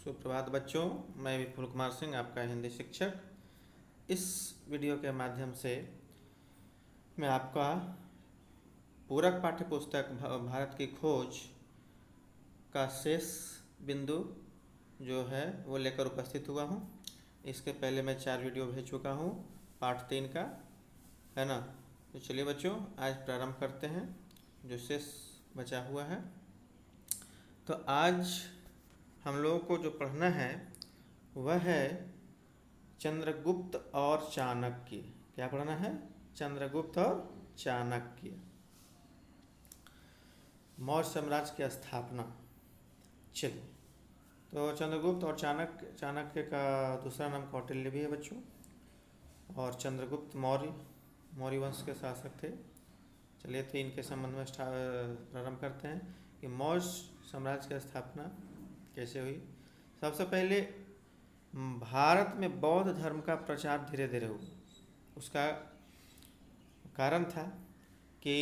सुप्रभात बच्चों, मैं विपुल कुमार सिंह आपका हिंदी शिक्षक। इस वीडियो के माध्यम से मैं आपका पूरक पाठ्य पुस्तक भारत की खोज का शेष बिंदु जो है वो लेकर उपस्थित हुआ हूँ। इसके पहले मैं 4 वीडियो भेज चुका हूँ पाठ 3 का, है ना। तो चलिए बच्चों, आज प्रारंभ करते हैं जो शेष बचा हुआ है। तो आज हम लोगों को जो पढ़ना है वह है चंद्रगुप्त और चाणक्य। क्या पढ़ना है? चंद्रगुप्त और चाणक्य। मौर्य साम्राज्य की स्थापना। चलिए, तो चंद्रगुप्त और चाणक्य का दूसरा नाम कौटिल्य भी है बच्चों। और चंद्रगुप्त मौर्य वंश के शासक थे। चलिए, तो इनके संबंध में प्रारंभ करते हैं कि मौर्य साम्राज्य की स्थापना कैसे हुई। सबसे पहले भारत में बौद्ध धर्म का प्रचार धीरे धीरे हुआ। उसका कारण था कि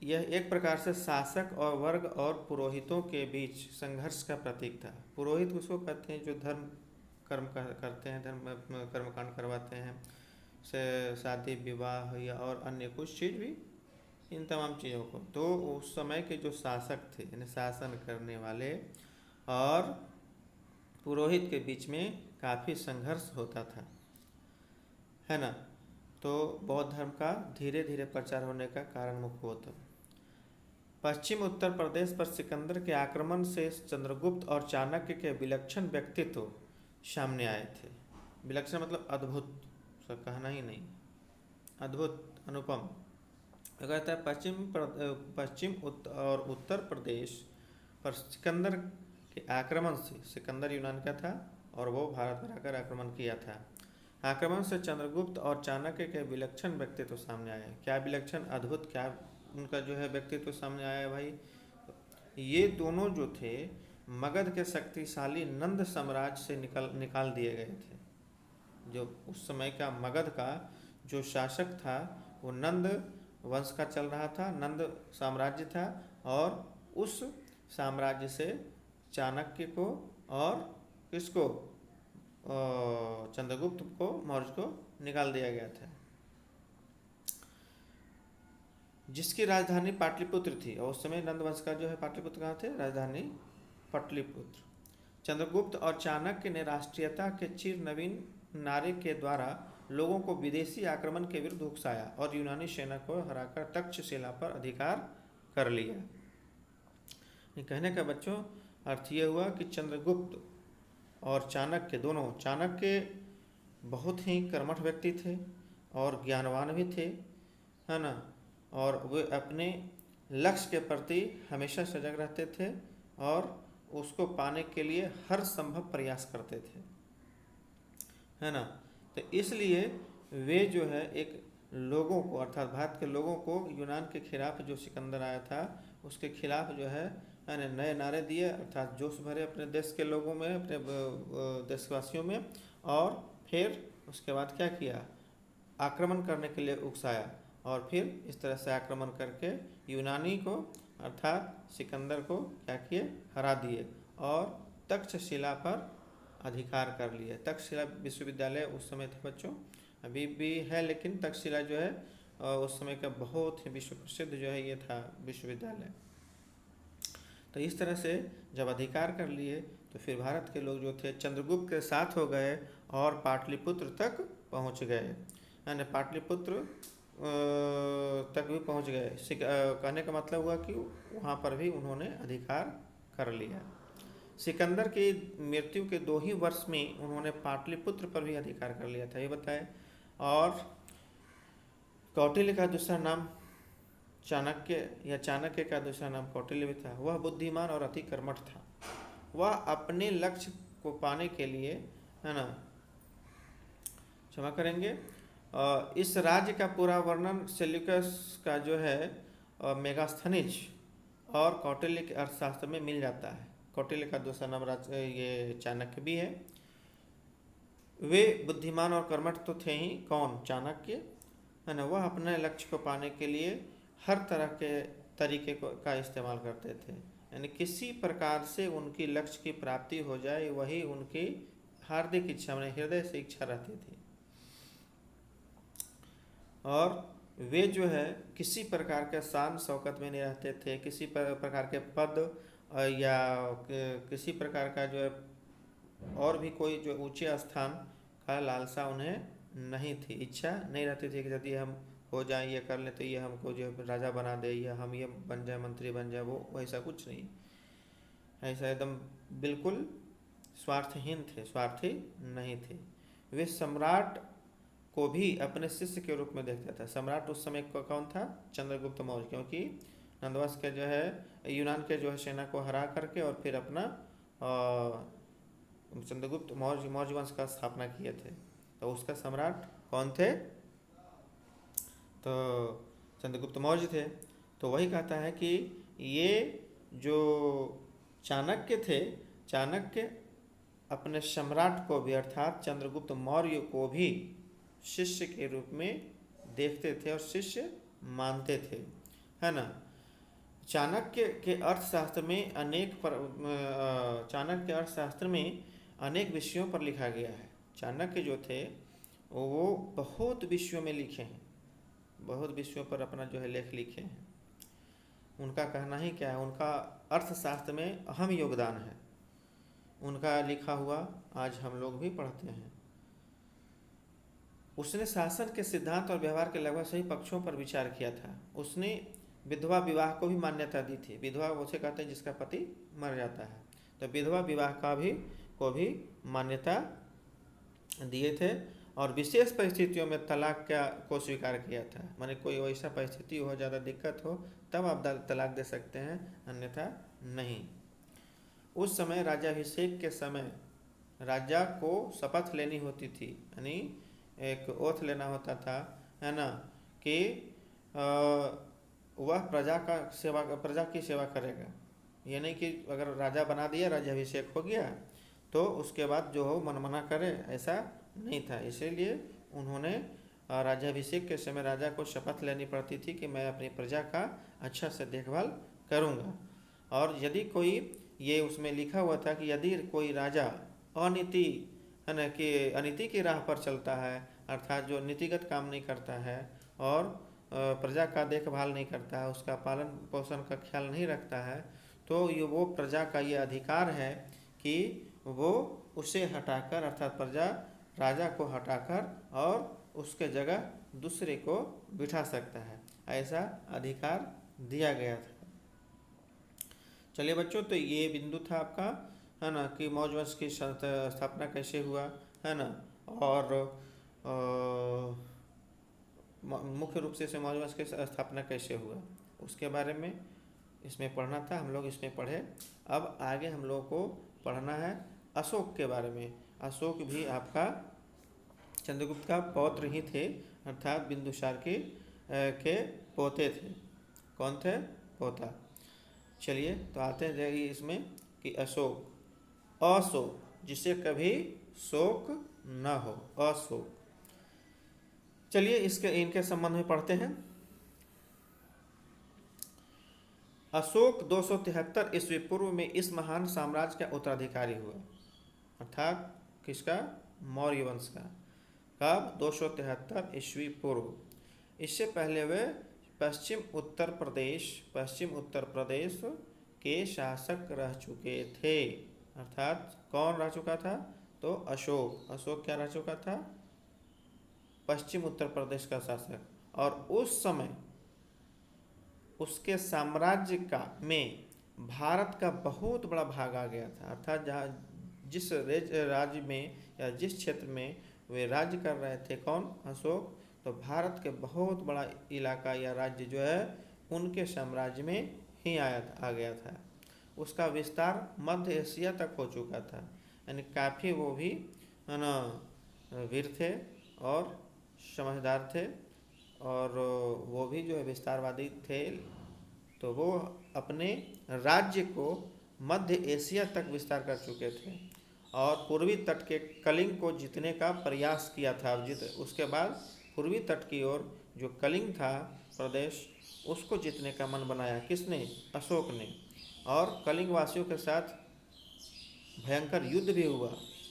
यह एक प्रकार से शासक और वर्ग और पुरोहितों के बीच संघर्ष का प्रतीक था। पुरोहित उसको कहते हैं जो धर्म कर्म करते हैं, धर्म कर्मकांड करवाते हैं, से शादी विवाह या और अन्य कुछ चीज़ भी, इन तमाम चीज़ों को। तो उस समय के जो शासक थे, यानी शासन करने वाले और पुरोहित के बीच में काफ़ी संघर्ष होता था, है ना। तो बौद्ध धर्म का धीरे धीरे प्रचार होने का कारण मुख्य होता। पश्चिम उत्तर प्रदेश पर सिकंदर के आक्रमण से चंद्रगुप्त और चाणक्य के विलक्षण व्यक्तित्व सामने आए थे। विलक्षण मतलब अद्भुत, सब कहना ही नहीं, अद्भुत, अनुपम। कहता है पश्चिम और उत्तर प्रदेश पर सिकंदर के आक्रमण से, सिकंदर यूनान का था और वो भारत पर आकर आक्रमण किया था। आक्रमण से चंद्रगुप्त और चाणक्य के विलक्षण व्यक्तित्व सामने आए। क्या विलक्षण, अद्भुत, क्या उनका जो है व्यक्तित्व सामने आया भाई। ये दोनों जो थे मगध के शक्तिशाली नंद साम्राज्य से निकाल दिए गए थे। जो उस समय का मगध का जो शासक था वो नंद वंश का चल रहा था, नंद साम्राज्य था। और उस साम्राज्य से चाणक्य को और किसको, चंद्रगुप्त को, मौर्य को निकाल दिया गया था, जिसकी राजधानी पाटलिपुत्र थी। और उस समय नंद वंश का जो है पाटलिपुत्र कहाँ थे? राजधानी पाटलिपुत्र। चंद्रगुप्त और चाणक्य ने राष्ट्रीयता के चिर नवीन नारे के द्वारा लोगों को विदेशी आक्रमण के विरुद्ध उकसाया और यूनानी सेना को हराकर तक्षशिला पर अधिकार कर लिया। कहने का बच्चों अर्थ ये हुआ कि चंद्रगुप्त और चाणक्य दोनों, चाणक्य बहुत ही कर्मठ व्यक्ति थे और ज्ञानवान भी थे, है ना। और वे अपने लक्ष्य के प्रति हमेशा सजग रहते थे और उसको पाने के लिए हर संभव प्रयास करते थे, है ना। तो इसलिए वे जो है एक लोगों को, अर्थात भारत के लोगों को यूनान के खिलाफ जो सिकंदर आया था उसके खिलाफ जो है नए नारे दिए, अर्थात जोश भरे अपने देश के लोगों में, अपने देशवासियों में। और फिर उसके बाद क्या किया, आक्रमण करने के लिए उकसाया और फिर इस तरह से आक्रमण करके यूनानी को, अर्थात सिकंदर को क्या किए, हरा दिए और तक्षशिला पर अधिकार कर लिए। तक्षशिला विश्वविद्यालय उस समय थे बच्चों, अभी भी है, लेकिन तक्षशिला जो है उस समय का बहुत ही विश्व प्रसिद्ध जो है ये था विश्वविद्यालय। तो इस तरह से जब अधिकार कर लिए तो फिर भारत के लोग जो थे चंद्रगुप्त के साथ हो गए और पाटलिपुत्र तक पहुंच गए, यानी पाटलिपुत्र तक भी पहुंच गए। कहने का मतलब हुआ कि वहाँ पर भी उन्होंने अधिकार कर लिया। सिकंदर की मृत्यु के 2 ही वर्ष में उन्होंने पाटलिपुत्र पर भी अधिकार कर लिया था, ये बताए। और कौटिल्य का दूसरा नाम चाणक्य या चाणक्य का दूसरा नाम कौटिल्य भी था। वह बुद्धिमान और अति कर्मठ था। वह अपने लक्ष्य को पाने के लिए, है ना, क्षमा करेंगे, इस राज्य का पूरा वर्णन सेल्यूकस का जो है मेगास्थनीज और कौटिल्य के अर्थशास्त्र में मिल जाता है। कौटिल्य का दूसरा नाम ये चाणक्य भी है। वे बुद्धिमान और कर्मठ तो थे ही, कौन, चाणक्य, है ना। वह अपने लक्ष्य को पाने के लिए हर तरह के तरीके का इस्तेमाल करते थे, यानी किसी प्रकार से उनकी लक्ष्य की प्राप्ति हो जाए, वही उनकी हार्दिक इच्छा, मैंने हृदय से इच्छा रहती थी। और वे जो है किसी प्रकार के शान शौकत में नहीं रहते थे, किसी प्रकार के पद या किसी प्रकार का जो है और भी कोई जो ऊंचे स्थान का लालसा उन्हें नहीं थी, इच्छा नहीं रहती थी कि यदि हम हो जाए, ये कर लें तो ये हमको जो राजा बना दे, या हम ये बन जाए, मंत्री बन जाए, वो ऐसा कुछ नहीं। ऐसा एकदम बिल्कुल स्वार्थहीन थे, स्वार्थी नहीं थे। वे सम्राट को भी अपने शिष्य के रूप में देखता था। सम्राट उस समय कौन था? चंद्रगुप्त मौर्य, क्योंकि नंदवंश के जो है यूनान के जो है सेना को हरा करके और फिर अपना चंद्रगुप्त मौर्य वंश का स्थापना किए थे। तो उसका सम्राट कौन थे? तो चंद्रगुप्त मौर्य थे। तो वही कहता है कि ये जो चाणक्य थे, चाणक्य अपने सम्राट को भी अर्थात चंद्रगुप्त मौर्य को भी शिष्य के रूप में देखते थे और शिष्य मानते थे, है ना। चाणक्य के अर्थशास्त्र में चाणक्य के अर्थशास्त्र में अनेक विषयों पर लिखा गया है। चाणक्य जो थे वो बहुत विषयों में लिखे हैं, बहुत विषयों पर अपना जो है लेख लिखे हैं। उनका कहना ही क्या है, उनका अर्थशास्त्र में अहम योगदान है। उनका लिखा हुआ आज हम लोग भी पढ़ते हैं। उसने शासन के सिद्धांत और व्यवहार के लगभग सही पक्षों पर विचार किया था। उसने विधवा विवाह को भी मान्यता दी थी। विधवा उसे कहते हैं जिसका पति मर जाता है, तो विधवा विवाह को भी मान्यता दिए थे। और विशेष परिस्थितियों में तलाक को स्वीकार किया था। माने कोई ऐसा परिस्थिति हो, ज़्यादा दिक्कत हो, तब आप तलाक दे सकते हैं, अन्यथा नहीं। उस समय राज्याभिषेक के समय राजा को शपथ लेनी होती थी, यानी एक ओथ लेना होता था, है ना, कि वह प्रजा की सेवा करेगा। ये नहीं कि अगर राजा बना दिया, राज्याभिषेक हो गया, तो उसके बाद जो हो मनमाना करे, ऐसा नहीं था। इसीलिए उन्होंने राज्याभिषेक के समय राजा को शपथ लेनी पड़ती थी कि मैं अपनी प्रजा का अच्छा से देखभाल करूँगा। और यदि कोई, ये उसमें लिखा हुआ था कि यदि कोई राजा अनीति, है ना, कि अनीति की राह पर चलता है, अर्थात जो नीतिगत काम नहीं करता है और प्रजा का देखभाल नहीं करता है, उसका पालन पोषण का ख्याल नहीं रखता है, तो ये वो प्रजा का ये अधिकार है कि वो उसे हटाकर, अर्थात प्रजा राजा को हटाकर और उसके जगह दूसरे को बिठा सकता है। ऐसा अधिकार दिया गया था। चलिए बच्चों, तो ये बिंदु था आपका, है ना, कि मौर्य वंश की स्थापना कैसे हुआ, है ना, और मुख्य रूप से मौर्य वंश की स्थापना कैसे हुआ, उसके बारे में इसमें पढ़ना था। हम लोग इसमें पढ़े। अब आगे हम लोग को पढ़ना है अशोक के बारे में। अशोक भी आपका चंद्रगुप्त का पौत्र ही थे, अर्थात बिंदुसार के पोते थे। कौन थे? पोता। चलिए, तो आते हैं इसमें कि अशोक, जिसे कभी शोक न हो, अशोक। चलिए इनके संबंध में पढ़ते हैं। अशोक 273 ईस्वी पूर्व में इस महान साम्राज्य का उत्तराधिकारी हुआ, अर्थात किसका? मौर्य वंश का। कब? 273 ईस्वी पूर्व। इससे पहले वे पश्चिम उत्तर प्रदेश के शासक रह चुके थे। अर्थात कौन रह चुका था? तो अशोक क्या रह चुका था? पश्चिम उत्तर प्रदेश का शासक। और उस समय उसके साम्राज्य में भारत का बहुत बड़ा भाग आ गया था। अर्थात जिस राज्य में या जिस क्षेत्र में वे राज्य कर रहे थे, कौन? अशोक, तो भारत के बहुत बड़ा इलाका या राज्य जो है उनके साम्राज्य में ही आ गया था। उसका विस्तार मध्य एशिया तक हो चुका था। यानी काफ़ी वो भी, है ना, वीर थे और समझदार थे, और वो भी जो है विस्तारवादी थे। तो वो अपने राज्य को मध्य एशिया तक विस्तार कर चुके थे और पूर्वी तट के कलिंग को जीतने का प्रयास किया था। उसके बाद पूर्वी तट की ओर जो कलिंग था प्रदेश, उसको जीतने का मन बनाया। किसने? अशोक ने। और कलिंग वासियों के साथ भयंकर युद्ध भी हुआ,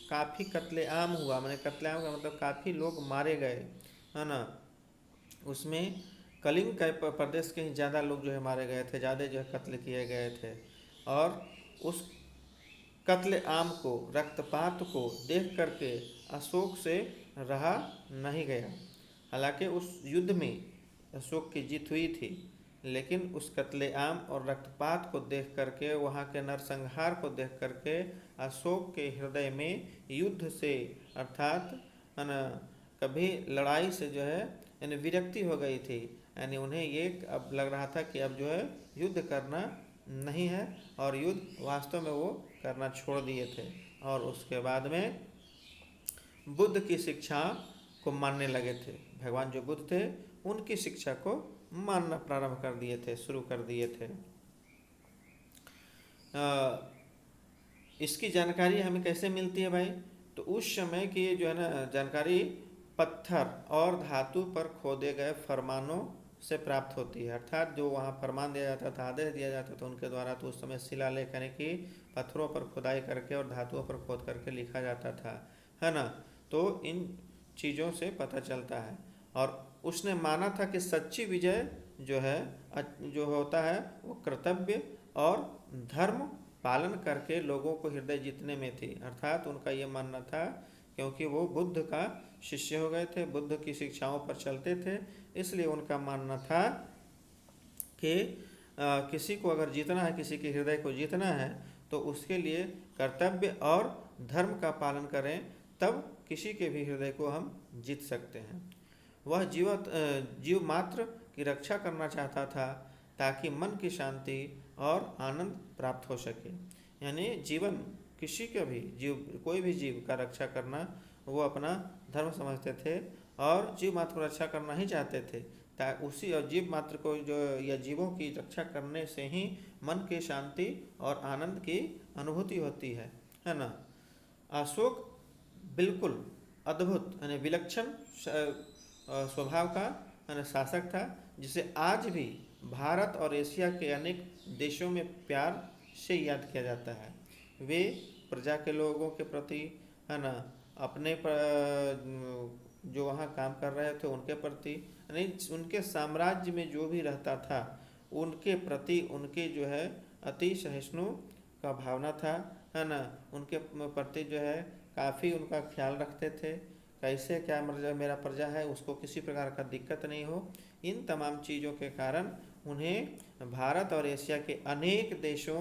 काफ़ी कत्लेआम हुआ। मैंने कत्लेआम का मतलब काफ़ी लोग मारे गए, है ना। उसमें कलिंग के प्रदेश के ही ज़्यादा लोग जो है मारे गए थे, ज़्यादा जो है कत्ल किए गए थे। और उस कत्लेआम को, रक्तपात को देख करके अशोक से रहा नहीं गया। हालांकि उस युद्ध में अशोक की जीत हुई थी, लेकिन उस कत्लेआम और रक्तपात को देख करके, वहाँ के नरसंहार को देख करके अशोक के हृदय में युद्ध से, अर्थात है ना, कभी लड़ाई से जो है यानी विरक्ति हो गई थी। यानी उन्हें ये अब लग रहा था कि अब जो है युद्ध करना नहीं है, और युद्ध वास्तव में वो करना छोड़ दिए थे। और उसके बाद में बुद्ध की शिक्षा को मानने लगे थे। भगवान जो बुद्ध थे उनकी शिक्षा को मानना प्रारंभ कर दिए थे, शुरू कर दिए थे। इसकी जानकारी हमें कैसे मिलती है भाई? तो उस समय की जो है ना जानकारी पत्थर और धातु पर खोदे गए फरमानों से प्राप्त होती है। अर्थात जो वहाँ फरमान दिया जाता था, आदेश दिया जाता था उनके द्वारा, तो उस समय शिलालेख यानी कि पत्थरों पर खुदाई करके और धातुओं पर खोद करके लिखा जाता था, है ना। तो इन चीज़ों से पता चलता है। और उसने माना था कि सच्ची विजय जो है, जो होता है वो कर्तव्य और धर्म पालन करके लोगों को हृदय जीतने में थी। अर्थात उनका ये मानना था, क्योंकि वो बुद्ध का शिष्य हो गए थे, बुद्ध की शिक्षाओं पर चलते थे, इसलिए उनका मानना था कि किसी को अगर जीतना है, किसी के हृदय को जीतना है, तो उसके लिए कर्तव्य और धर्म का पालन करें, तब किसी के भी हृदय को हम जीत सकते हैं। वह जीव मात्र की रक्षा करना चाहता था, ताकि मन की शांति और आनंद प्राप्त हो सके। यानी जीवन किसी का भी जीव, कोई भी जीव का रक्षा करना वो अपना धर्म समझते थे, और जीव मात्र को रक्षा करना ही चाहते थे। उसी और जीव मात्र को जो, या जीवों की रक्षा करने से ही मन की शांति और आनंद की अनुभूति होती है ना। अशोक बिल्कुल अद्भुत यानी विलक्षण स्वभाव का शासक था, जिसे आज भी भारत और एशिया के अनेक देशों में प्यार से याद किया जाता है। वे प्रजा के लोगों के प्रति, है ना, अपने जो वहाँ काम कर रहे थे उनके प्रति, यानी उनके साम्राज्य में जो भी रहता था उनके प्रति उनके जो है अति सहिष्णु का भावना था, है ना। उनके प्रति जो है काफ़ी उनका ख्याल रखते थे, कैसे क्या मेरा प्रजा है उसको किसी प्रकार का दिक्कत नहीं हो। इन तमाम चीज़ों के कारण उन्हें भारत और एशिया के अनेक देशों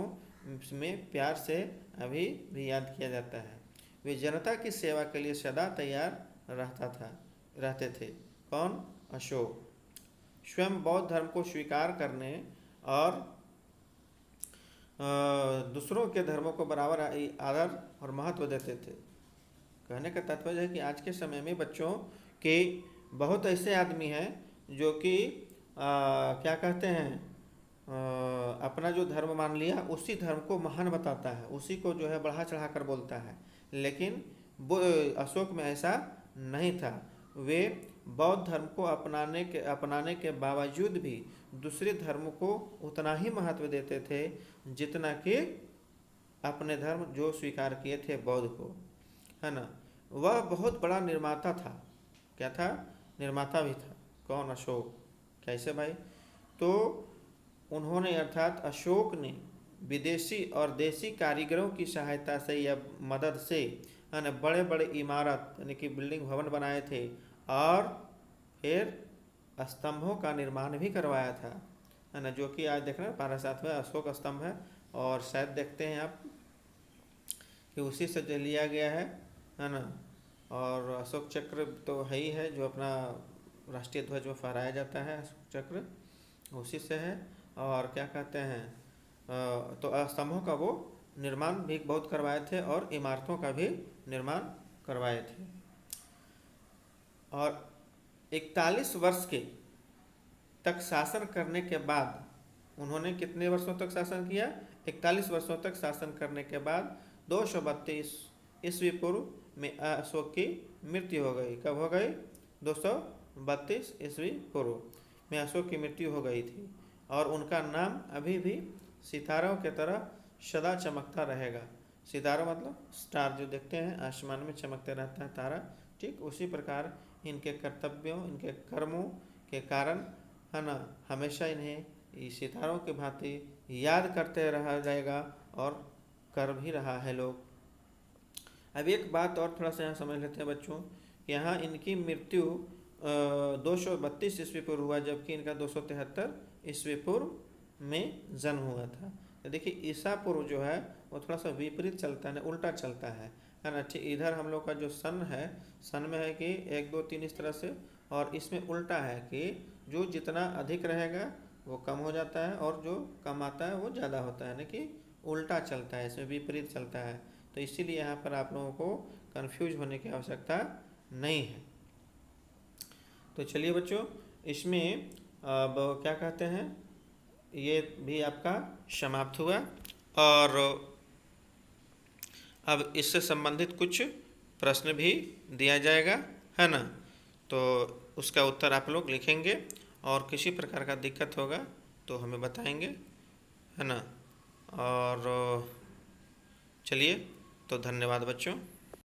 में प्यार से अभी भी याद किया जाता है। वे जनता की सेवा के लिए सदा तैयार रहते थे। कौन? अशोक। स्वयं बौद्ध धर्म को स्वीकार करने और दूसरों के धर्मों को बराबर आदर और महत्व देते थे। कहने का तात्पर्य है कि आज के समय में बच्चों के बहुत ऐसे आदमी हैं जो कि क्या कहते हैं, अपना जो धर्म मान लिया उसी धर्म को महान बताता है, उसी को जो है बढ़ा चढ़ा कर बोलता है। लेकिन अशोक में ऐसा नहीं था। वे बौद्ध धर्म को अपनाने के बावजूद भी दूसरे धर्म को उतना ही महत्व देते थे जितना कि अपने धर्म जो स्वीकार किए थे बौद्ध को, है ना। वह बहुत बड़ा निर्माता था। क्या था? निर्माता भी था। कौन? अशोक। कैसे भाई? तो उन्होंने, अर्थात अशोक ने विदेशी और देसी कारीगरों की सहायता से या मदद से, है ना, बड़े बड़े इमारत यानी कि बिल्डिंग भवन बनाए थे, और फिर स्तंभों का निर्माण भी करवाया था, है ना, जो कि आज देख रहे हैं पारासात में अशोक स्तंभ है। और शायद देखते हैं आप कि उसी से जो लिया गया है ना। और अशोक चक्र तो है ही है, जो अपना राष्ट्रीय ध्वज में फहराया जाता है, अशोक चक्र उसी से है। और क्या कहते हैं, तो स्तंभों का वो निर्माण भी बहुत करवाए थे, और इमारतों का भी निर्माण करवाए थे। और 41 वर्ष के तक शासन करने के बाद, उन्होंने कितने वर्षों तक शासन किया? 41 वर्षों तक शासन करने के बाद 232 ईस्वी पूर्व में अशोक की मृत्यु हो गई। कब हो गई? 232 ईस्वी पूर्व में अशोक की मृत्यु हो गई थी। और उनका नाम अभी भी सितारों के तरह सदा चमकता रहेगा। सितारा मतलब स्टार, जो देखते हैं आसमान में चमकते रहता है तारा, ठीक उसी प्रकार इनके कर्तव्यों, इनके कर्मों के कारण, है ना, हमेशा इन्हें इस सितारों के भांति याद करते रहा जाएगा और कर भी रहा है लोग। अब एक बात और थोड़ा सा यहाँ समझ लेते हैं बच्चों, यहाँ इनकी मृत्यु 232 ईस्वी पूर्व हुआ, जबकि इनका 273 ईस्वी पूर्व में जन्म हुआ था। तो देखिए ईसा पूर्व जो है वो थोड़ा सा विपरीत चलता है, उल्टा चलता है ना। ठीक इधर हम लोग का जो सन है, सन में है कि 1 2 3 इस तरह से, और इसमें उल्टा है कि जो जितना अधिक रहेगा वो कम हो जाता है और जो कम आता है वो ज़्यादा होता है, ना कि उल्टा चलता है, इसमें विपरीत चलता है। तो इसीलिए यहाँ पर आप लोगों को कंफ्यूज होने की आवश्यकता नहीं है। तो चलिए बच्चों, इसमें अब क्या कहते हैं, ये भी आपका समाप्त हुआ और अब इससे संबंधित कुछ प्रश्न भी दिया जाएगा, है ना। तो उसका उत्तर आप लोग लिखेंगे और किसी प्रकार का दिक्कत होगा तो हमें बताएंगे, है ना। और चलिए, तो धन्यवाद बच्चों।